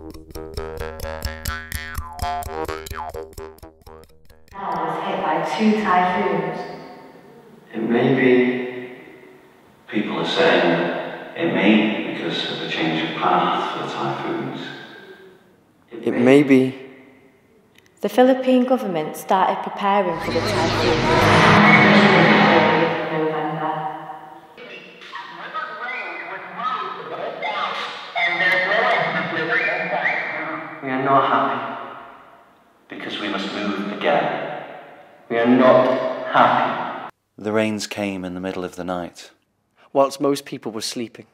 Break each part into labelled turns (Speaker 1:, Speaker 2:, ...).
Speaker 1: Was hit by 2 typhoons.
Speaker 2: It may be, people are saying that it may because of the change of path for the typhoons.
Speaker 3: It may be.
Speaker 1: The Philippine government started preparing for the typhoon.
Speaker 3: We are not happy.
Speaker 2: Because we must move again.
Speaker 3: We are not happy.
Speaker 2: The rains came in the middle of the night.
Speaker 3: Whilst most people were sleeping.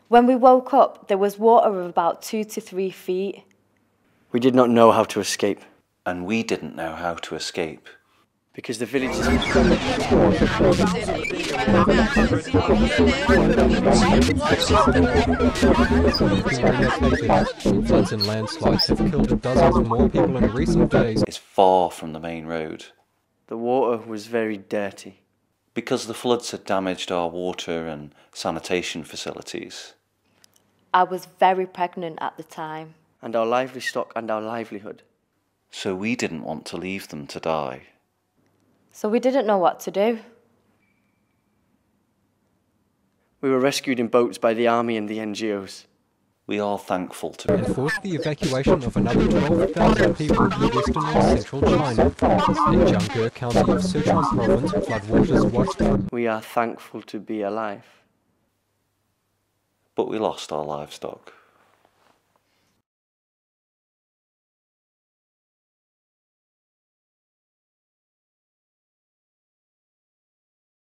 Speaker 1: When we woke up, there was water of about 2 to 3 feet.
Speaker 3: We did not know how to escape.
Speaker 2: And we didn't know how to escape.
Speaker 3: Because the villages...
Speaker 4: Floods and landslides have killed dozens more people in recent days.
Speaker 2: It's far from the main road.
Speaker 3: The water was very dirty.
Speaker 2: Because the floods had damaged our water and sanitation facilities.
Speaker 1: I was very pregnant at the time.
Speaker 3: And our livestock and our livelihood.
Speaker 2: So we didn't want to leave them to die.
Speaker 1: So we didn't know what to do.
Speaker 3: We were rescued in boats by the army and the NGOs.
Speaker 2: We are thankful to
Speaker 4: and forced the evacuation of another 12,000 people in western and central China. In Jianghe County of Sichuan Province, floodwaters washed through.
Speaker 3: We are thankful to be alive.
Speaker 2: But we lost our livestock.